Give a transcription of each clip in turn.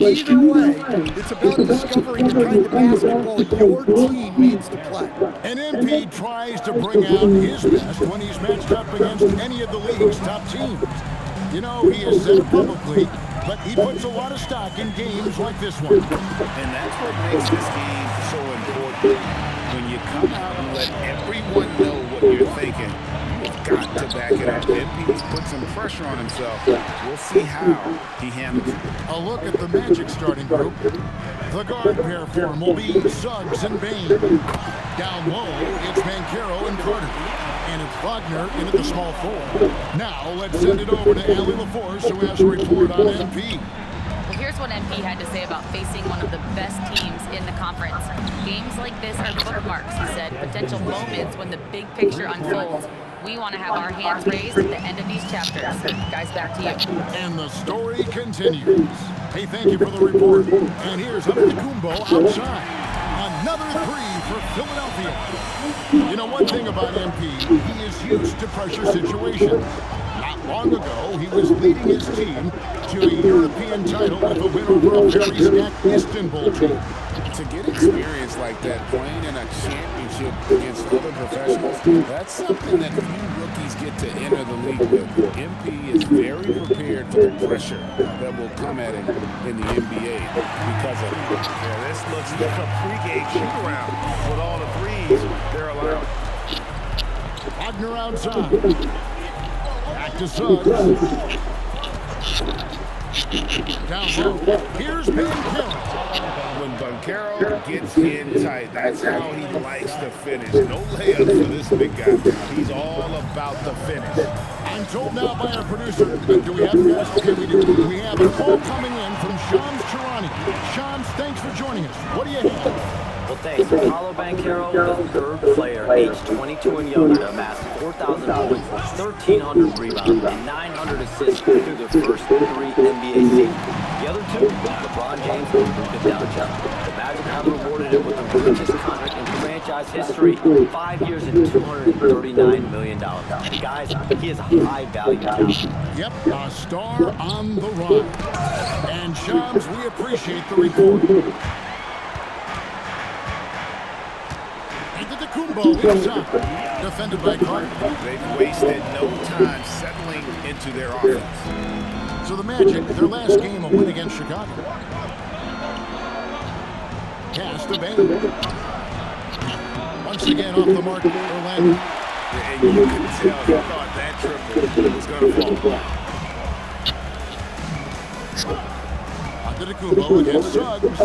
Either way, it's about discovering the kind of basketball your team needs to play. And MP tries to bring out his best when he's matched up against any of the league's top teams. You know, he has said it publicly, but he puts a lot of stock in games like this one. And that's what makes this game so important. When you come out and let everyone know what you're thinking, you've got to back it up. MP's put some pressure on himself. We'll see how he handles it. A look at the Magic starting group. The guard pair for him will be Suggs and Bane. Down low, it's Banchero and Carter. And it's Wagner in at the small four. Now, let's send it over to Allie LaForce, who has a report on MP. Well, here's what MP had to say about facing one of the best teams in the conference. Games like this are bookmarks, he said, potential moments when the big picture unfolds. We want to have our hands raised at the end of these chapters. Guys, back to you. And the story continues. Hey, thank you for the report. And here's Antetokounmpo outside. Another three for Philadelphia. You know, one thing about MP, he is used to pressure situations. Not long ago, he was leading his team to a European title with a win over a very stacked Istanbul team. To get experience like that, playing in a championship against other professionals, that's something that few rookies get to enter the league with. MP is very prepared for the pressure that will come at him in the NBA because of it. Yeah, this looks like a pregame shoot-around with all the threes they're allowed. Wagner outside. Back to Suggs. Down low. Here's Banchero. When Banchero gets in tight, that's how he likes to finish. No layups for this big guy. He's all about the finish. I'm told now by our producer, do we have it, guys? Okay, we do. We have a call coming in from Shams Charania. Shams, thanks for joining us. What do you have? Well, thanks. Paolo Banchero, the third player, aged 22 and younger, to amass 4,000 points, 1,300 rebounds, and 900 assists through the first three NBA seasons. The other two, LeBron James and Luka Doncic. The Magic have rewarded him with the richest contract in franchise history, 5 years and $239 million. Guys, he is a high-value talent. Yep, a star on the rise. And Shams, we appreciate the report. Antetokounmpo inside, defended by Carter. They've wasted no time settling into their offense. So the Magic, their last game, a win against Chicago. Pass to Bane. Once again off the mark, Orlando. And you can tell he thought that triple was going to fall. Antetokounmpo against Suggs.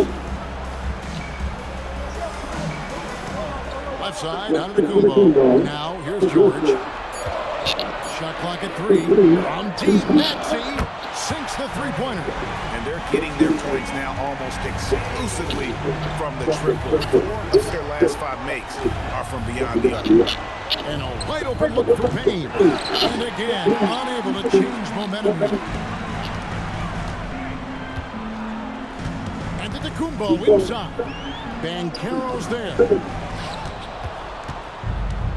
Left side, Antetokounmpo. Now, here's George. Shot clock at 3. On deep, Maxey sinks the three-pointer. And they're getting their points now almost exclusively from the triple. 4 of their last 5 makes are from beyond the arc. And a wide open look for Payne. And again, unable to change momentum. Antetokounmpo inside. Banchero's there.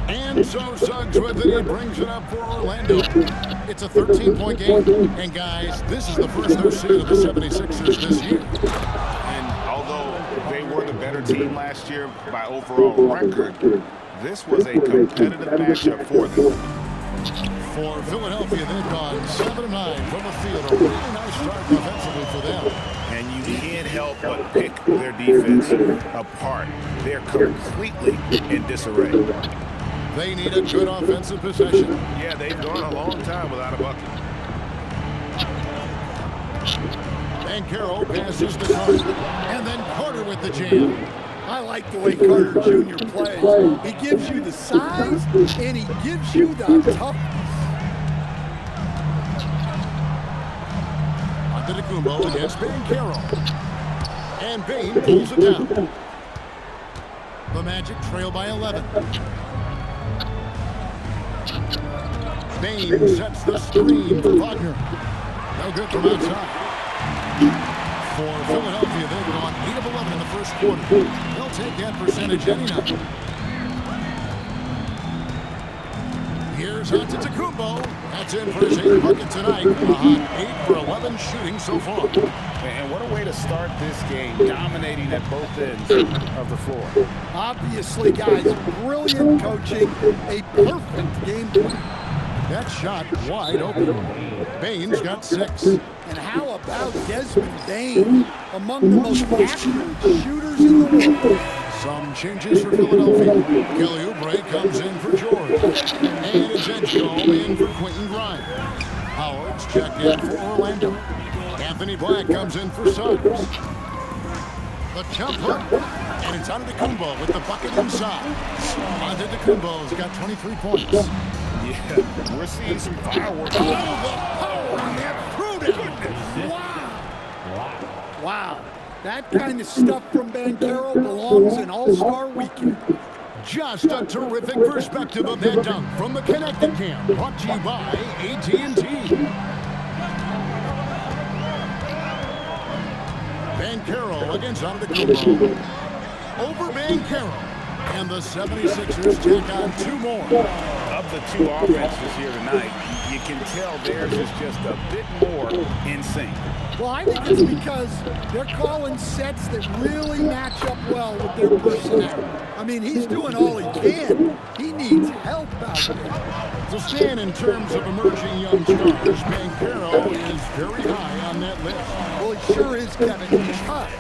And so Suggs with it, he brings it up for Orlando. It's a 13-point game. And guys, this is the first they've seen of the 76ers this year. And although they were the better team last year by overall record, this was a competitive matchup for them. For Philadelphia, they've gone 7-9 from the field. A really nice start offensively for them. And you can't help but pick their defense apart. They're completely in disarray. They need a good offensive possession. Yeah, they've gone a long time without a bucket. Banchero passes to Carter. And then Carter with the jam. I like the way Carter Jr. plays. He gives you the size, and he gives you the toughness. Antetokounmpo against Banchero. And Bane pulls it down. The Magic trail by 11. Bane sets the screen for Wagner. No good from outside. For Philadelphia, they've gone 8 of 11 in the first quarter. They'll take that percentage any night. Here's Antetokounmpo. That's in for his 8th bucket tonight. A hot 8 for 11 shooting so far. And what a way to start this game, dominating at both ends of the floor. Obviously, guys, brilliant coaching, a perfect game plan. That shot wide open. Bain's got 6. And how about Desmond Bain, among the most accurate shooters in the world? Some changes for Philadelphia. Kelly Oubre comes in for George. And it's Edgecombe in for Quentin Grimes. Howard's checked in for Orlando. Anthony Black comes in for Suggs. The jump hook. And it's Antetokounmpo with the bucket inside. Antetokounmpo's got 23 points. Yeah, we're seeing some fireworks. Oh, the power on that fruit. Wow. That kind of stuff from Banchero belongs in All-Star Weekend. Just a terrific perspective of that dunk from the Connected Camp. Brought to you by AT&T. Banchero against Antetokounmpo. Over Banchero. And the 76ers take on 2 more. Of the 2 offenses here tonight, you can tell theirs is just a bit more in sync. Well, I think it's because they're calling sets that really match up well with their personnel. I mean, he's doing all he can. He needs help out there. So Stan, in terms of emerging young stars, Banchero is very high on that list. Well, he sure is, Kevin, because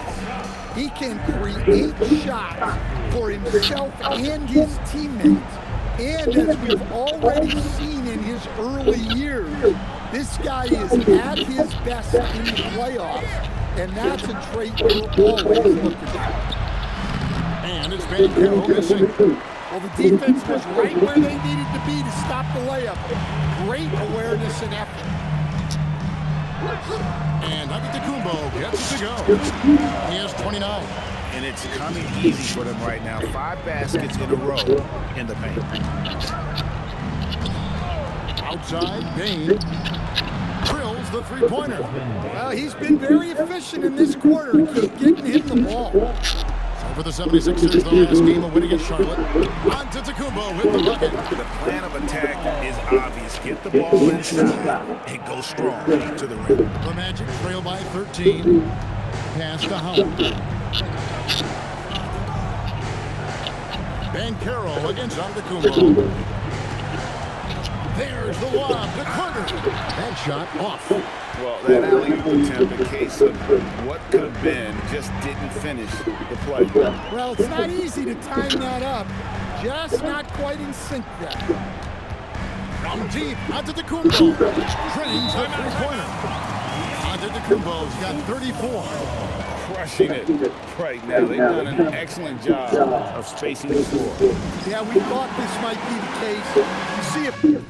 he can create shots for himself and his teammates. And as we've already seen in his early years, this guy is at his best in the playoffs, and that's a trait we're always looking for. And it's Banchero missing. Well, the defense was right where they needed to be to stop the layup. Great awareness and effort. And Antetokounmpo gets it to go. He has 29. And it's coming easy for them right now. 5 baskets in a row in the paint. Outside, Bain drills the three-pointer. Well, he's been very efficient in this quarter. Keep getting him the ball. So for the 76ers, the last game of winning at Charlotte. Antetokounmpo with the bucket. The plan of attack is obvious. Get the ball inside and go strong to the rim. The Magic trail by 13. Pass to Howard. Banchero against Antetokounmpo. There's the lob to Carter. That shot off. Well, that alley-oop attempt, a case of what could have been, just didn't finish the play. Well, it's not easy to time that up. Just not quite in sync there. From deep, Antetokounmpo drains the three-pointer. Antetokounmpo's got 34. Crushing it right now. They've done an excellent job of spacing the floor. Yeah, we thought this might be the case. You see if...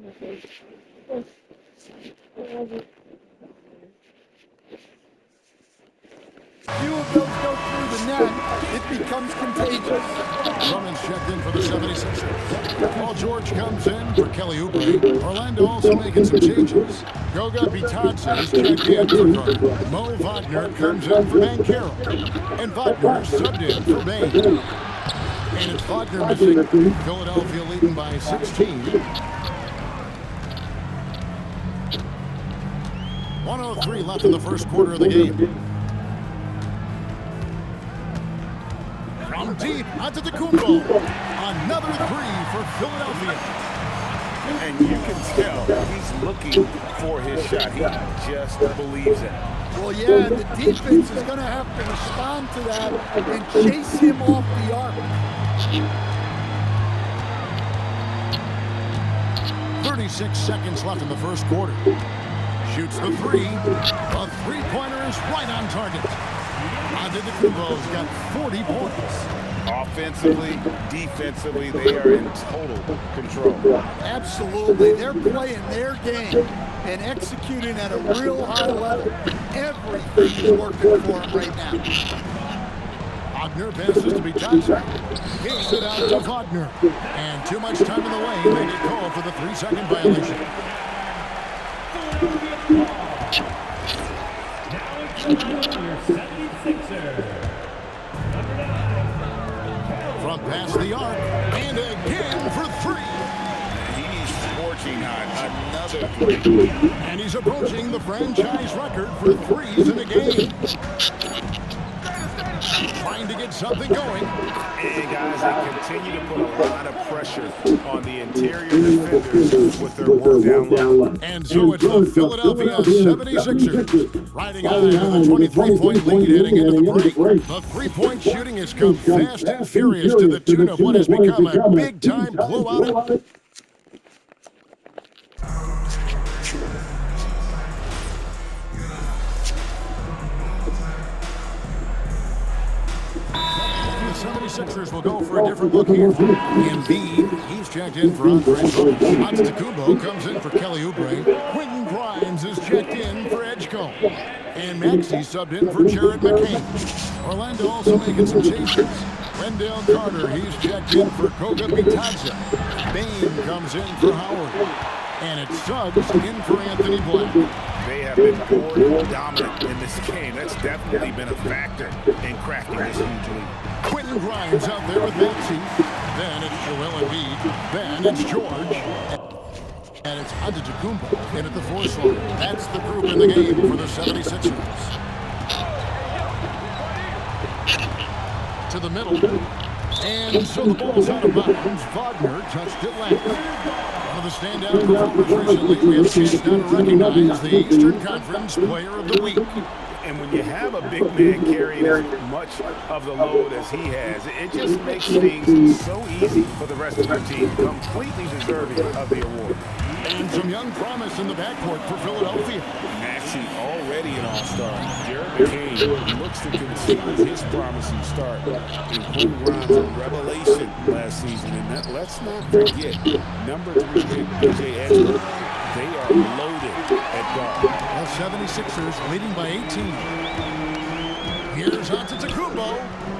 Few of those go through the net, it becomes contagious. Drummond's checked in for the 76ers. Paul George comes in for Kelly Oubre. Orlando also making some changes. Goga Bitadze is checked in for Gardner. Mo Wagner comes in for Banchero. And Wagner subbed in for Bain. And it's Wagner missing. Philadelphia leading by 16. 1:03 left in the first quarter of the game. From deep, Antetokounmpo. Another three for Philadelphia. And you can tell he's looking for his shot. He just believes it. Well, yeah, the defense is going to have to respond to that and chase him off the arc. 36 seconds left in the first quarter. Shoots the three. The three-pointer is right on target. Antetokounmpo's got 40 points. Offensively, defensively, they are in total control. Absolutely. They're playing their game and executing at a real high level. Everything is working for them right now. Wagner passes to Bitadze. Kicks it out to Wagner. And too much time in the lane. They get called for the 3-second violation. From past the arc, and again for three. He's forging on another three. And he's approaching the franchise record for threes in a game. Trying to get something going. And guys, they continue to put a lot of pressure on the interior defenders with their work down low. And so it's the Philadelphia 76ers riding high with a 23-point lead heading into the break. The three-point shooting has come fast and furious to the tune of what has become a big-time blowout. The 76ers will go for a different look here. Embiid, he's checked in for Andre Drummond. Antetokounmpo comes in for Kelly Oubre. Quentin Grimes is checked in for Edgecombe. And Maxey subbed in for Jared McCain. Orlando also making some changes. Wendell Carter, he's checked in for Goga Bitadze. Bain comes in for Howard. And it's Suggs in for Anthony Black. They have been board dominant in this game. That's definitely been a factor in crafting this huge lead. Quentin Grimes out there with Maxey. Then it's Joel Embiid. Then it's George. And it's Antetokounmpo in at the fourth slot. That's the group in the game for the 76ers. To the middle. And so the ball's out of bounds. Wagner touched it last. One of the standout performers recently. We have a chance now to recognize the Eastern Conference Player of the Week. And when you have a big man carrying as much of the load as he has, it just makes things so easy for the rest of your team. Completely deserving of the award. And some young promise in the backcourt for Philadelphia. Maxey already an all-star. Jared McCain looks to continue his promising start. And Quentin Grimes, a revelation last season. And let's not forget, number 3 pick, PJ Edwards. They are loaded at guard. The 76ers leading by 18. Here's Antetokounmpo,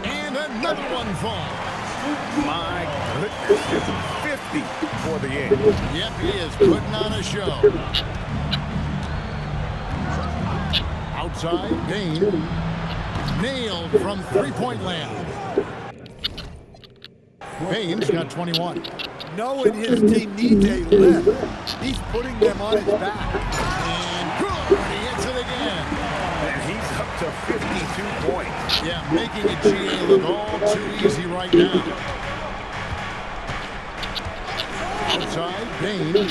and another one falls. My goodness, 50 for the game. Yep, he is putting on a show. Outside, Bain. Nailed from three-point land. Bain's got 21. Knowing his team needs a lift, he's putting them on his back. And good, he hits it again. And he's up to 52 points. Yeah, making a GA look all too easy right now. Outside, Bain.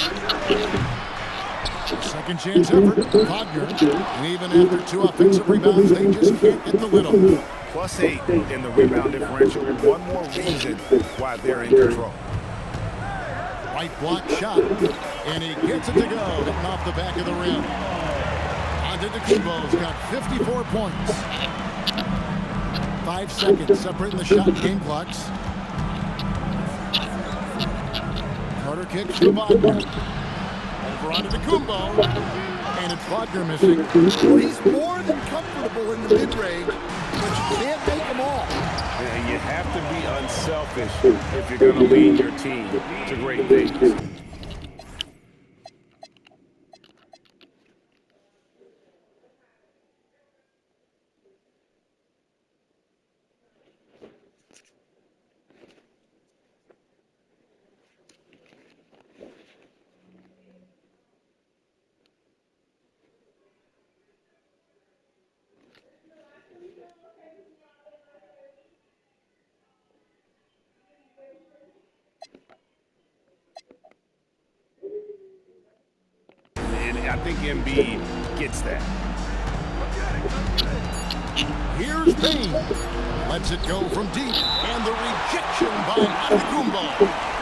Second chance effort, Wagner. Even after 2 offensive rebounds, they just can't get the lid on it. +8 in the rebound differential. One more reason why they're in control. Right block shot, and he gets it to go, hitting off the back of the rim. Antetokounmpo's got 54 points. 5 seconds separating the shot and game clocks. Carter kicks to Wagner. For Antetokounmpo. And it's Wagner missing. Well, he's more than comfortable in the mid-range, but you can't make them all. And you have to be unselfish if you're going to lead your team to great things. And I think Embiid gets that. Here's Payne. Lets it go from deep. And the rejection by Antetokounmpo.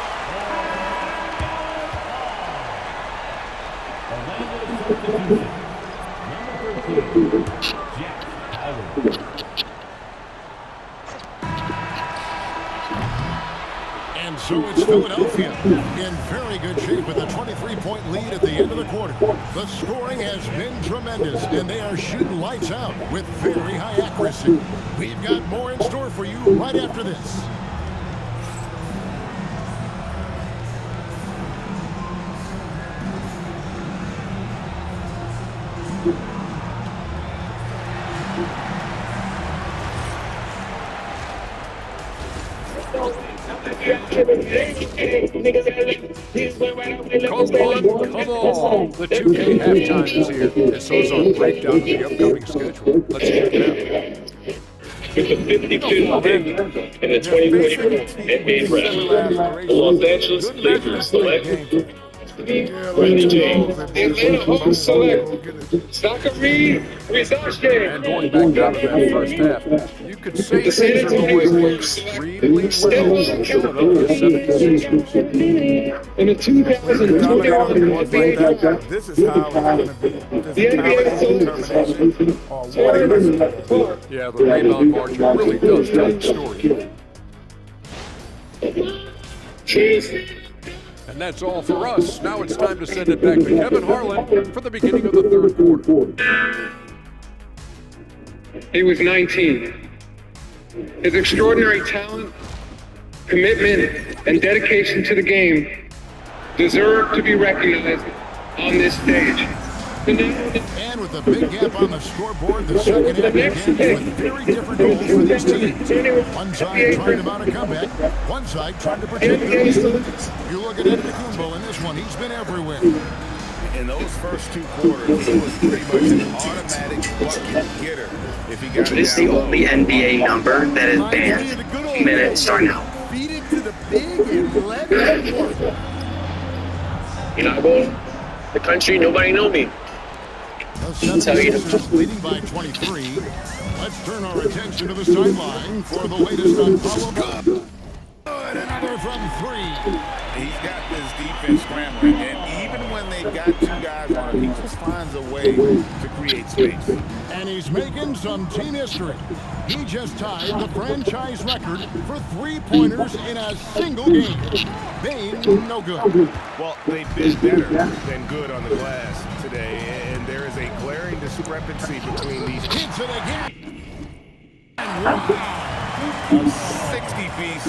And so it's Philadelphia in very good shape with a 23-point lead at the end of the quarter. The scoring has been tremendous, and they are shooting lights out with very high accuracy. We've got more in store for you right after this. Come on. The 2K halftime is here. And so is our breakdown of the upcoming schedule. Let's check it out. With the 55th pick in the 2024 NBA Draft, the Los Angeles Lakers select Bradley James. The Atlanta Hawks select Zachary Rizache. And going back down to that first half, you could say The San things are Antonio going Spurs extremely well select for Philadelphia 76ers. in the 2021 NBA Draft. This is how it's going to be. The NBA select Yeah, the rebound margin really does tell the story. And that's all for us. Now it's time to send it back to Kevin Harlan for the beginning of the third quarter. He was 19. His extraordinary talent, commitment, and dedication to the game deserve to be recognized on this stage. And with a big gap on the scoreboard, the second half begins with very different goals for these teams. One side trying to mount a comeback, one side trying to protect the lead. You look at Antetokounmpo in this one, he's been everywhere. In those first two quarters, he was pretty much an automatic bucket getter if he got it This is the down low. only NBA number that is banned. Minutes start now. Feed it to the big and let it work. Chicago, the country, nobody know me. The 76ers leading by 23. Let's turn our attention to the sideline for the latest on Paulo. Good. Another from three. He's got this defense scrambling, and even when they got two guys on him, he just finds a way to create space. And he's making some team history. He just tied the franchise record for three-pointers in a single game. Bane, no good. Well, they've been better than good on the glass today, and there is a glaring discrepancy between these. Hits it again. And A 60-piece,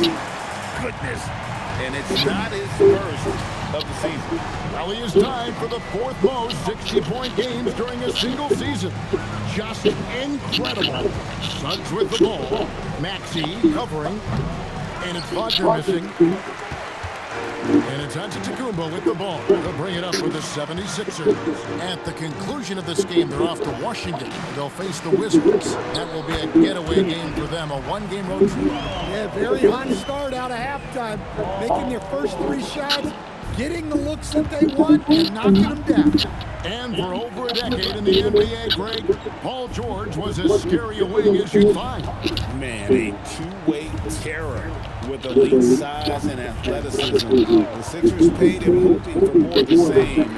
goodness, and it's not his first of the season. well, he is tied for the fourth most 60-point games during a single season. Just incredible. Suggs with the ball. Maxey covering. And it's Wagner missing. And it's Antetokounmpo with the ball. They'll bring it up for the 76ers. At the conclusion of this game, they're off to Washington. They'll face the Wizards. That will be a getaway game for them, a one-game road trip. Yeah, very hot start out of halftime. Making their first three shots, getting the looks that they want, and knocking them down. And for over a decade in the NBA, Greg, Paul George was as scary a wing as you'd find. Man, a two-way terror with elite size and athleticism. The Sixers paid him hoping for more of the same.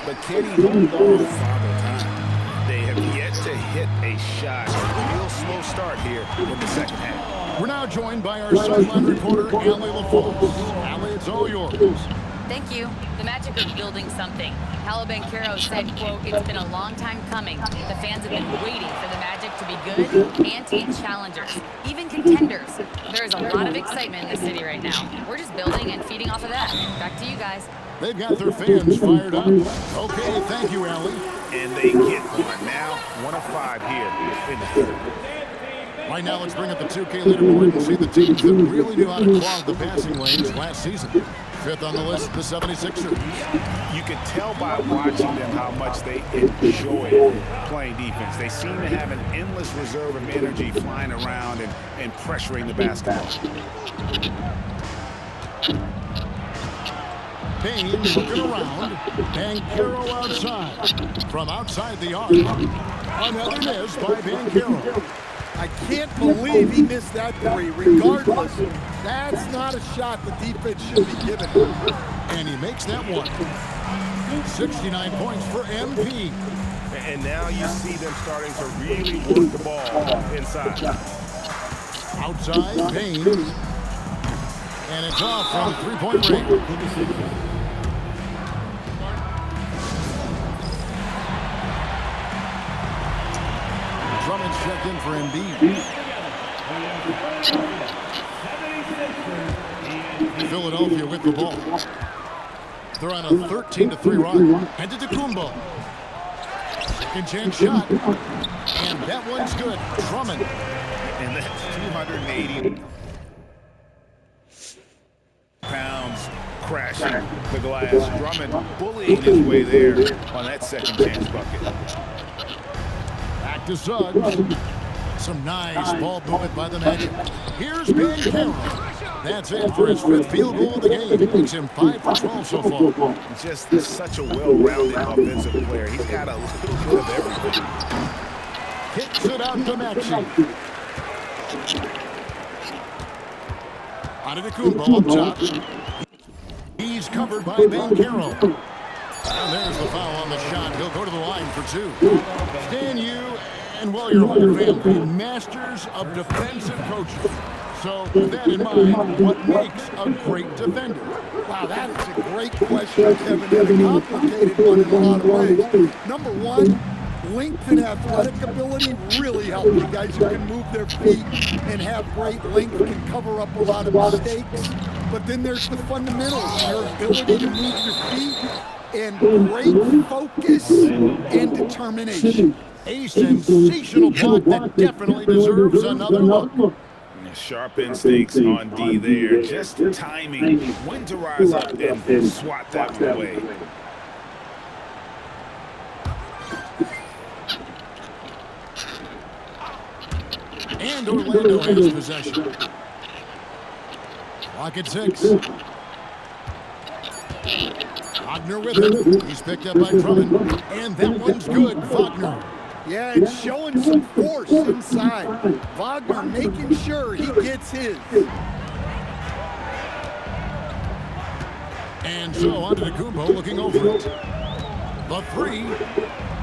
But can he hold on Father Time? They have yet to hit a shot. A real slow start here in the second half. We're now joined by our sideline reporter, Allie LaForce. Allie, it's all yours. Thank you. The Magic are building something. Paolo Banchero said, quote, "It's been a long time coming. The fans have been waiting for the Magic to be good and to be challengers, even contenders." There is a lot of excitement in the city right now. We're just building and feeding off of that. Back to you guys. They've got their fans fired up. Okay, thank you, Allie. And they get one now. 1 of 5 here in the third. Right now, let's bring up the 2K leaderboard and see the teams that really knew how to clog the passing lanes last season. 5th on the list, the 76ers. You can tell by watching them how much they enjoy playing defense. They seem to have an endless reserve of energy flying around and pressuring the basketball. Payne looking around. Banchero outside. From outside the arc. Another miss by Banchero. I can't believe he missed that three. Regardless, that's not a shot the defense should be giving him. And he makes that one. 69 points for MP. And now you see them starting to really work the ball inside. Outside, Payne. And it's off from three-point range. Drummond's checked in for Embiid. Philadelphia with the ball. They're on a 13-3 run. And to Kumbo. Second chance shot. And that one's good. Drummond. And that's 280 pounds crashing the glass. Drummond bullying his way there on that second chance bucket. Back to Suggs. Some nice ball movement by the Magic. Here's Banchero. That's it for his 5th field goal of the game. It makes him 5 for 12 so far. Just such a well-rounded offensive player. He's got a little bit of everything. Kicks it out to Maxey. Antetokounmpo up top. He's covered by Banchero. And there's the foul on the shot. He'll go to the line for 2. Stan, you and, well, your whole family, masters of defensive coaching. So with that in mind, what makes a great defender? Wow, that is a great question, Kevin, and a complicated one in a lot of ways. Number one, length and athletic ability really help. You guys who can move their feet and have great length can cover up a lot of mistakes. But then there's the fundamentals, your ability to move your feet and great focus and determination. A sensational block that definitely deserves another look. Sharp instincts on D there. Just timing when to rise up and swat that one away. And Orlando has possession. Clock at 6. Wagner with it. He's picked up by Drummond. And that one's good. Wagner. Yeah, it's showing some force inside. Wagner making sure he gets his. And so Antetokounmpo looking over it. The 3.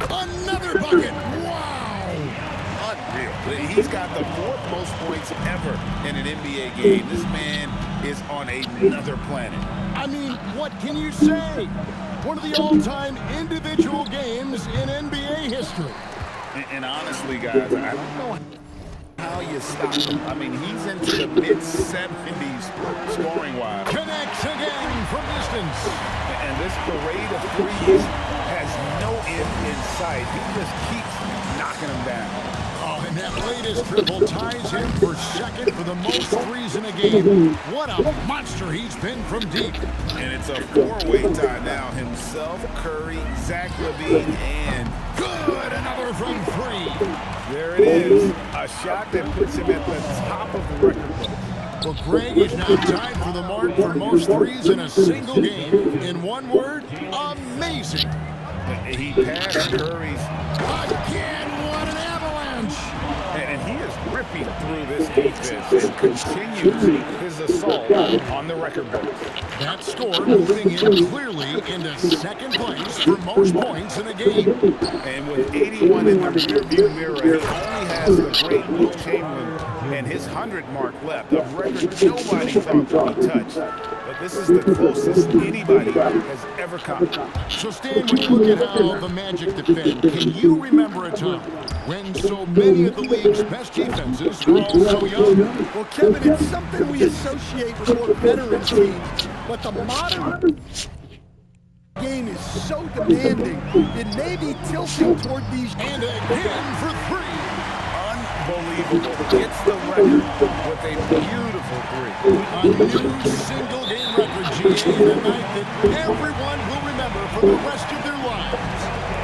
Another bucket. Wow. Unreal. He's got the 4th most points ever in an NBA game. This man is on another planet. I mean, what can you say? One of the all-time individual games in NBA history. And honestly, guys, I don't know how you stop him. I mean, he's into the mid-70s scoring-wise. Connects again from distance. And this parade of threes has no end in sight. He just keeps knocking them down. Oh, and that latest triple ties him for 2nd for the most threes in a game. What a monster he's been from deep. And it's a 4-way tie now. Himself, Curry, Zach LaVine, and good. Another from 3. There it is. A shot that puts him at the top of the record book. Well, Greg is now tied for the mark for most threes in a single game. In one word, amazing. He passed Curry's. Again, what an avalanche. And he is ripping through this defense and continues his assault on the record book. That score moving him clearly into 2nd place for most points in a game. And with 81 in the rearview mirror, he only has the great Wilt Chamberlain and his 100 mark left, a record nobody thought could be touched. But this is the closest anybody has ever come. So, Stan, when you look at how the Magic defend, can you remember a time when so many of the league's best defenses were all so young? Well, Kevin, it's something we associate with more veteran teams, but the modern game is so demanding, it may be tilting toward these. And again for three. Unbelievable. It's the record with a beautiful three. A new single-game record, GA, and a night that everyone will remember for the rest of their lives.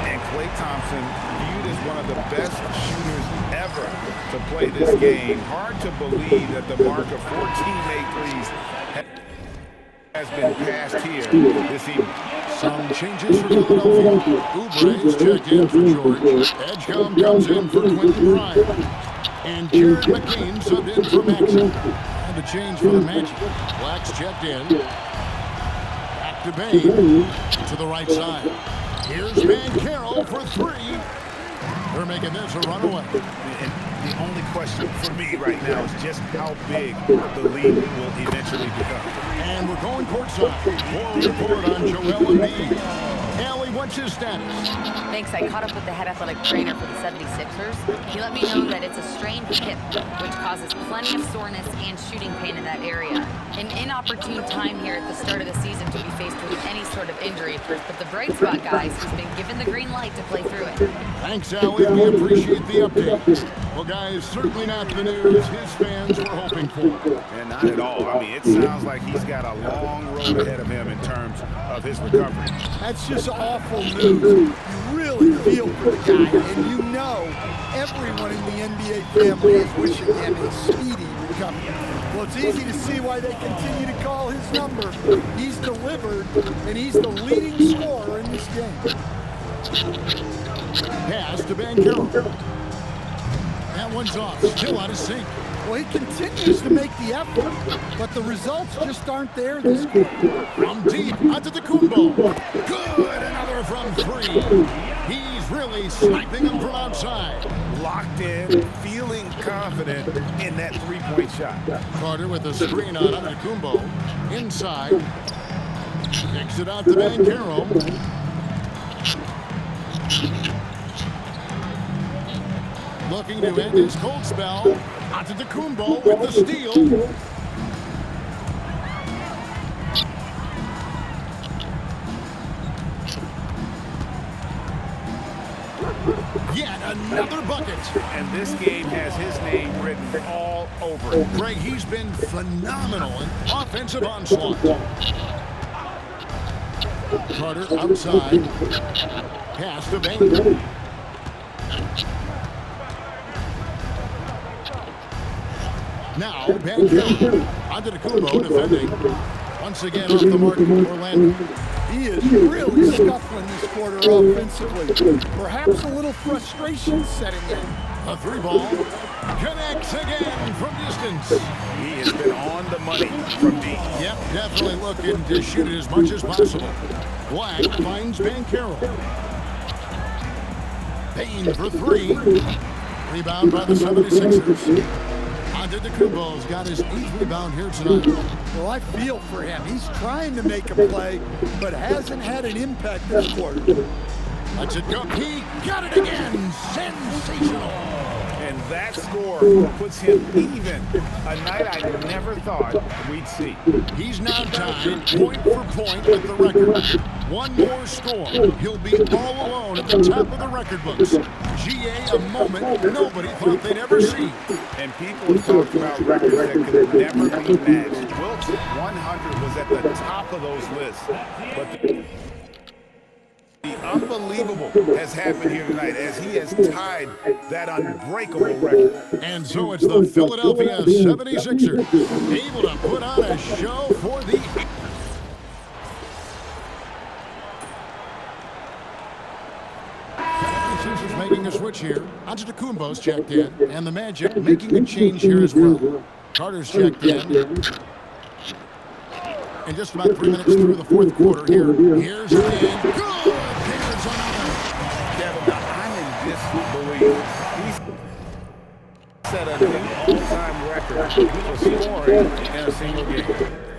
And Klay Thompson, viewed as one of the best shooters ever to play this game. Hard to believe that the mark of 14 made threes has been passed here this evening. Some changes for Philadelphia. Oubre's checked in for George. Edgecombe comes in for Quentin Bryant. And Jared McCain subbed in for Maxey. And a change for the Magic. Black's checked in. Back to Bane. To the right side. Here's Banchero for three. They're making this a runaway. And the only question for me right now is just how big the league will eventually become. And we're going courtside. For a report on Joel Embiid. Allie, what's his status? Thanks. I caught up with the head athletic trainer for the 76ers. He let me know that it's a strained hip, which causes plenty of soreness and shooting pain in that area. An inopportune time here at the start of the season to be faced with any sort of injury, but the bright spot, guys, he's been given the green light to play through it. Thanks, Allie. We appreciate the update. Well, guys, certainly not the news his fans were hoping for. And not at all. I mean, it sounds like he's got a long road ahead of him in terms of his recovery. That's just awful news. You really feel for the guy, and you know everyone in the NBA family is wishing him a speedy recovery. Well, it's easy to see why they continue to call his number. He's delivered, and he's the leading scorer in this game. Pass to Banchero. That one's off, still out of sync. Well, he continues to make the effort, but the results just aren't there this quarter. From deep, Antetokounmpo. Good, another from three. He's really sniping them from outside. Locked in, feeling confident in that three-point shot. Carter with a screen on Antetokounmpo. Inside. Kicks it out to Banchero. Looking to end his cold spell. Antetokounmpo with the steal. Yet another bucket. And this game has his name written all over it. Greg, he's been phenomenal in offensive onslaught. Carter outside. Pass to Bane. Now, Banchero. Antetokounmpo defending. Once again off the mark for Orlando. He is really scuffling this quarter offensively. Perhaps a little frustration setting in. A three ball. Connects again from distance. He has been on the money from deep. Yep, definitely looking to shoot it as much as possible. Black finds Banchero. Payne for three. Rebound by the 76ers. Antetokounmpo's got his 8th rebound here tonight. Well, I feel for him. He's trying to make a play, but hasn't had an impact this quarter. Lets it go. He got it again. Sensational. And that score puts him even. A night I never thought we'd see. He's now tied point for point with the record. One more score. He'll be all alone at the top of the record books. GA, a moment nobody thought they'd ever see. And people have talked about records that could never be matched. Wilt's 100 was at the top of those lists. But the unbelievable has happened here tonight as he has tied that unbreakable record. And so it's the Philadelphia 76ers able to put on a show for the... Sixers making a switch here. Antetokounmpo's checked in, and the Magic making a change here as well. Carter's checked in. And just about 3 minutes through the fourth quarter here. Here's the end. Good! Here's another. Kevin, I'm in disbelief. He's set a new all-time record for scoring in a single game.